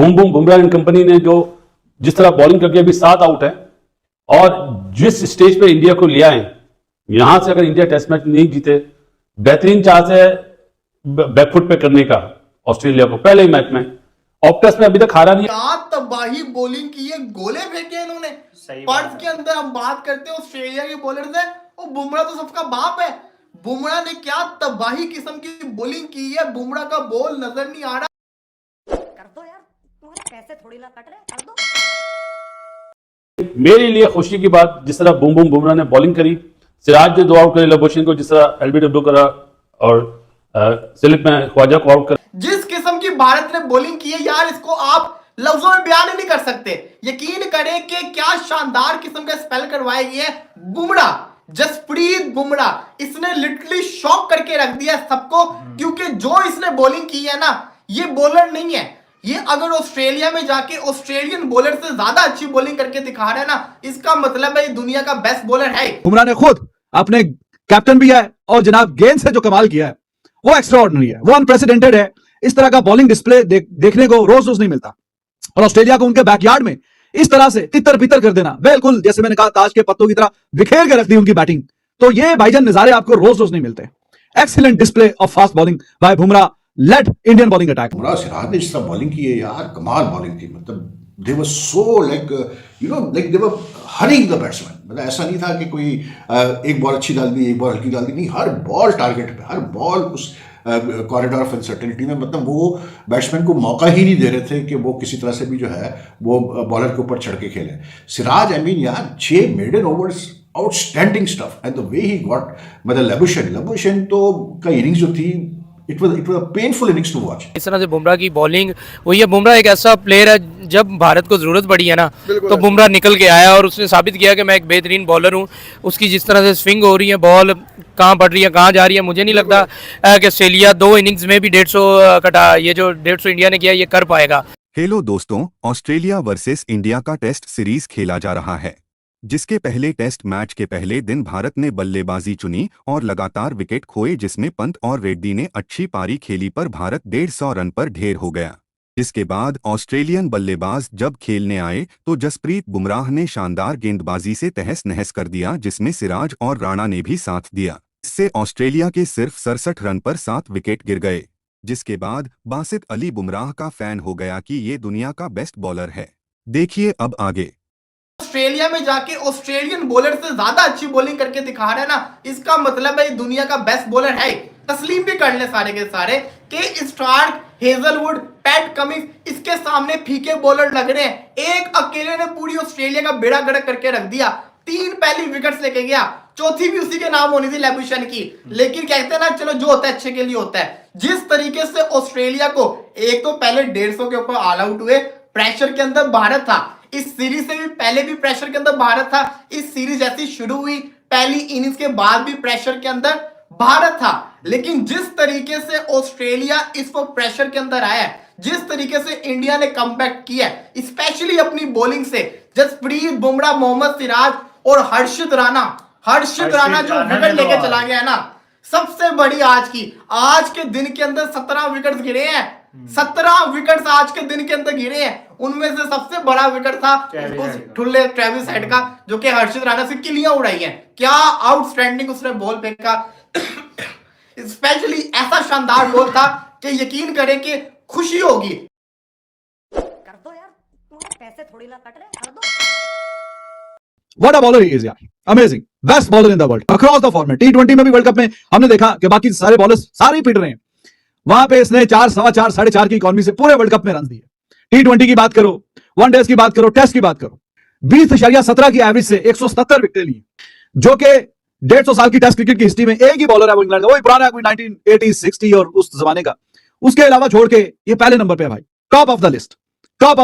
Boom boom Bumrah and company ने जो जिस तरह बॉलिंग करके अभी 7 आउट है और जिस स्टेज पे इंडिया को ले आए, यहां से अगर इंडिया टेस्ट मैच नहीं जीते, बेहतरीन चांस है बैकफुट पे करने का ऑस्ट्रेलिया को पहले ही मैच में। ऑफ टेस्ट में अभी तक हारा नहीं। क्या तबाही बॉलिंग की है, गोले फेंके इन्होंने। पर्थ के अंदर हम बात करते हैं ऑस्ट्रेलिया के बॉलर से, वो बुमराह तो सबका बाप है। बुमराह ने क्या तबाही किस्म की बॉलिंग की है, बुमराह का बॉल नजर नहीं आ रहा। कर दो यार, तुम्हारे पैसे थोड़ी ना कट रहे, कर दो। मेरे लिए खुशी की बात, जिस तरह बूम बूम बुमराह ने बॉलिंग करी, सिराज ने 2 आउट करे, लबोशन को जिस तरह एलबीडब्ल्यू करा और स्लिप में ख्वाजा को आउट कर। जिस किस्म की भारत ने बॉलिंग की है यार, इसको आप लफ्जों में बयान ही नहीं कर सकते। यकीन करें कि क्या शानदार किस्म का स्पेल करवाए गए हैं बुमराह, जसप्रीत बुमराह। इसने लिटरली शॉक करके रख दिया सबको, क्योंकि जो इसने बॉलिंग की है ना, ये बॉलर नहीं है। ये अगर ऑस्ट्रेलिया में जाके ऑस्ट्रेलियन बॉलर से ज्यादा अच्छी बॉलिंग करके दिखा रहा है ना, इसका मतलब है ये दुनिया का बेस्ट बॉलर है। बुमराह ने खुद अपने कैप्टन भी है और जनाब गेंद से जो कमाल किया है वो एक्स्ट्राऑर्डिनरी है, वो अनप्रेसिडेंटेड है। इस तरह का बॉलिंग डिस्प्ले देखने को रोज रोज नहीं मिलता। और ऑस्ट्रेलिया को उनके बैकयार्ड में इस तरह से तितर बितर कर देना, बिल्कुल जैसे मैंने कहा ताश के पत्तों की तरह बिखेर के रख दी उनकी बैटिंग, तो ये भाईजान नजारे आपको रोज रोज नहीं मिलते। Excellent display of fast bowling by Bumrah led Indian bowling attack. Bumrah Siraj ने जिस तरह बॉलिंग की है यार, कमाल बॉलिंग थी। मतलब they were so like they were harrying the batsman. मतलब ऐसा नहीं था कि कोई एक बॉल अच्छी डाल दी, एक बॉल हल्की डाल दी, नहीं, हर बॉल टारगेट पे, हर बॉल उस कॉरिडोर ऑफ अनसर्टेनिटी में। मतलब वो बैट्समैन को मौका ही नहीं दे रहे थे कि वो किसी तरह से भी जो है वो बॉलर के ऊपर चढ़ के खेले। सिराज, आई मीन यार, 6 maiden overs, outstanding stuff and the way he got. मतलब लबुशन तो का इनिंग्स जो थी, it was a painful innings to watch. इस तरह से बुमराह की बॉलिंग वही है। बुमराह एक ऐसा प्लेयर है, जब भारत को जरूरत पड़ी है ना, तो बुमराह निकल के आया और उसने साबित किया कि मैं एक बेहतरीन बॉलर हूँ। उसकी जिस तरह से स्विंग हो रही है, बॉल कहाँ पड़ रही है, कहाँ जा रही है, मुझे नहीं लगता कि ऑस्ट्रेलिया 2 इनिंग्स में भी 150 कटा, ये जो 150 इंडिया ने किया, ये कर पाएगा। हेलो दोस्तों, ऑस्ट्रेलिया वर्सेस इंडिया का टेस्ट सीरीज खेला जा रहा है, जिसके पहले टेस्ट मैच के पहले दिन भारत ने बल्लेबाजी चुनी और लगातार विकेट खोए, जिसमें पंत और रेड्डी ने अच्छी पारी खेली पर भारत 150 रन पर ढेर हो गया। इसके बाद ऑस्ट्रेलियन बल्लेबाज जब खेलने आए तो जसप्रीत बुमराह ने शानदार गेंदबाजी से तहस नहस कर दिया, जिसमें सिराज और राणा ने भी साथ दिया। इससे ऑस्ट्रेलिया के सिर्फ 67 रन पर 7 विकेट गिर गए, जिसके बाद बासित अली बुमराह का फैन हो गया कि ये दुनिया का बेस्ट बॉलर है। देखिए अब आगे। ऑस्ट्रेलिया में जाके ऑस्ट्रेलियन बॉलर से ज्यादा अच्छी बॉलिंग करके दिखा रहा है ना, इसका मतलब है ये दुनिया का बेस्ट बॉलर है। तस्लीम भी कर ले सारे के सारे कि स्टार्क, हेजलवुड, पैट कमिंस, इसके सामने फीके बॉलर लग रहे हैं। एक अकेले ने पूरी ऑस्ट्रेलिया का बेड़ा गर्क करके रख दिया। 3 पहली विकेट्स लेके गया, चौथी भी उसी के नाम होनी थी, लबुशन की। लेकिन कहते हैं ना, चलो जो होता है अच्छे के लिए होता है। जिस तरीके से ऑस्ट्रेलिया को एक तो पहले 150 के ऊपर ऑल आउट हुए, प्रेशर के अंदर भारत था। इस सीरीज से भी पहले भी प्रेशर के अंदर भारत था। इस सीरीज ऐसी शुरू हुई, पहली इनिंग्स के बाद भी प्रेशर के अंदर भारत था। लेकिन जिस तरीके से ऑस्ट्रेलिया इस वक्त प्रेशर के अंदर आया है, जिस तरीके से इंडिया ने कमबैक किया है, स्पेशली अपनी बॉलिंग से, जसप्रीत बुमराह, मोहम्मद सिराज और हर्षित राणा जो विकेट लेके चला गया है ना, सबसे बड़ी आज के दिन के अंदर 17 विकेट गिरे हैं। 17 विकेट्स आज के दिन के अंदर गिरे हैं। उनमें से सबसे बड़ा विकेट था उस ठुल्ले ट्रेविस हेड का, जो कि हर्षित राणा से किलियां उड़ाई हैं। क्या आउटस्टैंडिंग उसने बॉल फेंका। स्पेशली ऐसा शानदार बॉल था कि यकीन करें कि खुशी होगी। कर दो यार, तुम्हारे पैसे थोड़ी ना कट रहे, कर दो। What a bowler he is यार, amazing, best bowler in the world across the format. T20 में भी, वर्ल्ड कप में हमने देखा कि बाकी सारे बॉलर्स सारे ही पिट रहे हैं, वहां पे इसने 4, सवा 4, 4.5 की इकॉनमी से पूरे वर्ल्ड कप में रन दिए। T20 की बात करो, वनडेज की बात करो, टेस्ट की बात करो, 20.17 की एवरेज से 170 विकेट ली, जो कि 150 साल की टेस्ट क्रिकेट की हिस्ट्री में एक ही बॉलर है वो इंग्लैंड का, वही पुराना कोई 1980, 60 और उस जमाने का। उसके अलावा छोड़ के ये पहले नंबर पे है भाई, टॉप ऑफ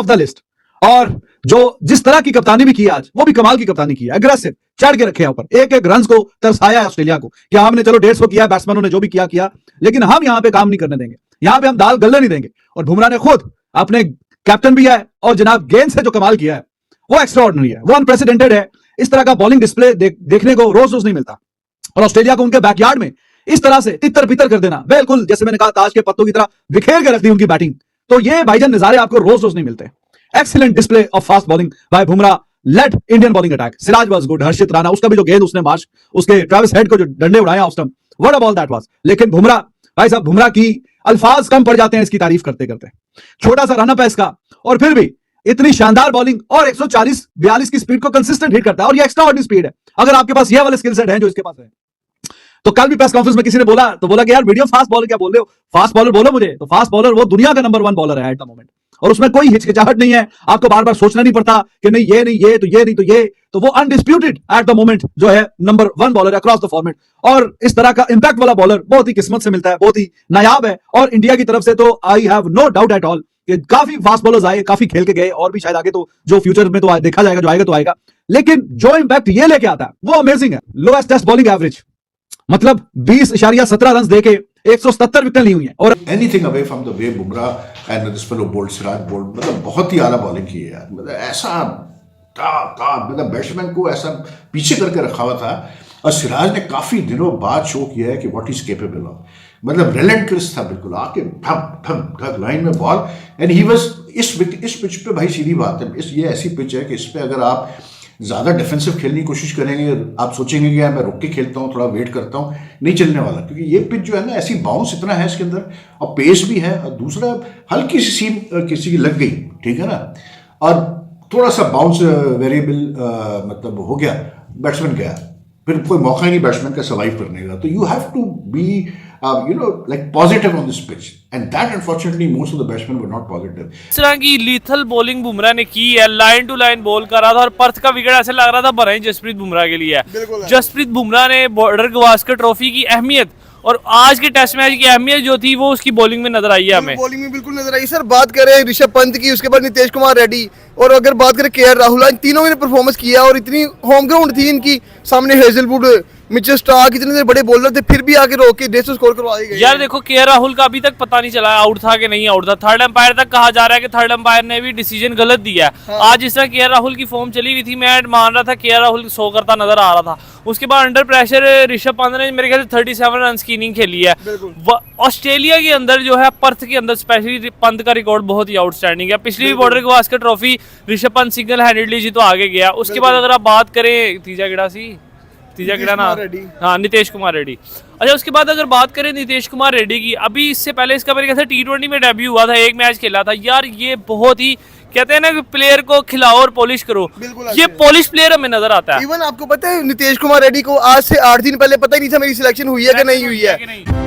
द लिस्ट। और जो जिस तरह की कप्तानी भी की आज, वो भी कमाल की कप्तानी की है, एग्रेसिव, चढ़ के रखे ऊपर, एक रन को तरसाया है ऑस्ट्रेलिया को कि हमने चलो 150 किया, बैट्समैनों ने जो भी किया, लेकिन हम यहां पे काम नहीं करने देंगे, यहां पे हम दाल गलने नहीं देंगे। और बुमराह ने खुद अपने कैप्टन भी है और जनाब गेंद से जो कमाल किया है वो एक्स्ट्राऑर्डिनरी है, वो अनप्रेसिडेंटेड है। इस तरह का बॉलिंग डिस्प्ले देखने को रोज रोज नहीं मिलता। और ऑस्ट्रेलिया को उनके बैकयार्ड में इस तरह से तितर बितर कर देना, बिल्कुल जैसे मैंने कहा ताश के पत्तों की तरह बिखेर के रख दी उनकी बैटिंग, तो ये भाईजान नजारे आपको रोज रोज नहीं मिलते। Excellent display of fast bowling by Bumrah led Indian bowling attack. Siraj was good, Harshit Rana उसका भी जो गेंद उसने मार्च उसके ट्रेविस हेड को जो डंडे उड़ाया उस time, what a ball that was. लेकिन बुमराह भाई साहब, बुमराह की अल्फाज कम पड़ जाते हैं इसकी तारीफ करते करते। छोटा सा रन अप है इसका और फिर भी इतनी शानदार बॉलिंग और 140-42 की स्पीड को कंसिस्टेंट हिट करता है, और ये एक्स्ट्रा ऑर्डिनरी स्पीड है। अगर आपके पास ये वाले स्किल सेट है जो इसके पास है, तो कल भी प्रेस कॉन्फ्रेंस में किसी ने बोला तो बोला कि यार मीडियम फास्ट बॉलर क्या बोल रहे हो, फास्ट बॉलर बोलो मुझे। तो फास्ट बॉलर वो दुनिया का नंबर 1 बॉलर है एट द मोमेंट, और उसमें कोई हिचकिचाहट नहीं है। आपको बार बार सोचना नहीं पड़ता कि नहीं ये नहीं ये तो ये नहीं तो ये, तो वो अनडिस्प्यूटेड एट द मोमेंट जो है number 1 bowler across the format. और इस तरह का इंपैक्ट वाला बॉलर बहुत ही किस्मत से मिलता है, बहुत ही नायाब है। और इंडिया की तरफ से तो I have no doubt at all कि काफी फास्ट बॉलर्स आए, काफी खेल के गए, और भी शायद आगे तो जो फ्यूचर में तो देखा जाएगा, जो आएगा तो आएगा। लेकिन जो इंपैक्ट ये लेके आता है वो अमेजिंग है। लोएस्ट टेस्ट बॉलिंग एवरेज मतलब 20.17 रन देके 177 विकेट ली हुई है। और anything away from the way Bumrah and this fellow bolt, Siraj bolt, मतलब बहुत ही आला बॉलिंग की है यार। मतलब ऐसा मतलब बैट्समैन को ऐसा पीछे करके रखा हुआ था, और सिराज ने काफी दिनों बाद शो किया है कि व्हाट इज केपेबल ऑफ। मतलब रिलेंटलेस था बिल्कुल, आके ठप ठप ठप लाइन में बॉल, एंड ही वाज इस पिच पे भाई सीधी बात है, ये ऐसी पिच है कि इस पे अगर आप ज्यादा डिफेंसिव खेलने की कोशिश करेंगे, आप सोचेंगे कि यार मैं रुक के खेलता हूँ, थोड़ा वेट करता हूँ, नहीं चलने वाला। क्योंकि ये पिच जो है ना, ऐसी बाउंस इतना है इसके अंदर, और पेस भी है, और दूसरा हल्की सी सीम किसी की लग गई, ठीक है ना, और थोड़ा सा बाउंस वेरिएबल मतलब हो गया, बैट्समैन गया, फिर कोई मौका ही नहीं बैट्समैन का सर्वाइव करने का। तो you have to be like positive on this pitch, and that unfortunately most of the batsmen were not positive. इस तरह की लीथल बॉलिंग बुमराह ने की है, लाइन टू लाइन बॉल कर रहा था, और पर्थ का विकेट ऐसे लग रहा था भरा ही जसप्रीत बुमराह के लिए है। जसप्रीत बुमराह ने बॉर्डर गवास्कर ट्रॉफी की अहमियत और आज के टेस्ट मैच की अहमियत जो थी वो उसकी बॉलिंग में नजर आई है हमें। बॉलिंग में बिल्कुल नजर आई सर। बात करें ऋषभ पंत की, उसके बाद नीतीश कुमार रेड्डी, और अगर बात करें केएल राहुल, आज तीनों ने परफॉर्मेंस किया, और इतनी होम ग्राउंड थी इनकी, सामने हेजलवुड, मिचेल स्टार्क, इतने बड़े बॉलर थे, फिर भी आके रोक के 150 स्कोर करवा गए। यार देखो, केएल राहुल का अभी तक पता नहीं चला आउट था कि नहीं आउट था। थर्ड अंपायर तक कहा जा रहा है कि थर्ड अंपायर ने भी डिसीजन गलत दिया है। हाँ। आज जिस तरह केएल राहुल की फॉर्म चली हुई थी, मैं मान रहा था केएल राहुल शो करता नजर आ रहा था। उसके बाद अंडर प्रेशर ऋषभ पंत ने मेरे ख्याल से 37 रन की इनिंग खेली है। ऑस्ट्रेलिया के अंदर जो है, पर्थ के अंदर स्पेशली पंत का रिकॉर्ड बहुत ही आउटस्टैंडिंग है। पिछली Border Gavaskar trophy Rishabh Pant single handedly जी तो आगे गया। उसके बाद अगर आप बात करें तीजा गिड़ा ना, हाँ, नीतीश कुमार रेड्डी। अच्छा, उसके बाद अगर बात करें नीतीश कुमार रेड्डी की, अभी इससे पहले इसका मेरे ख्याल से T20 में डेब्यू हुआ था, एक मैच खेला था। यार ये बहुत ही, कहते हैं ना कि प्लेयर को खिलाओ और पॉलिश करो, ये पॉलिश प्लेयर हमें नजर आता है। इवन आपको पता है नीतीश कुमार रेड्डी को आज से 8 दिन पहले पता ही नहीं था मेरी सिलेक्शन हुई है कि नहीं हुई है।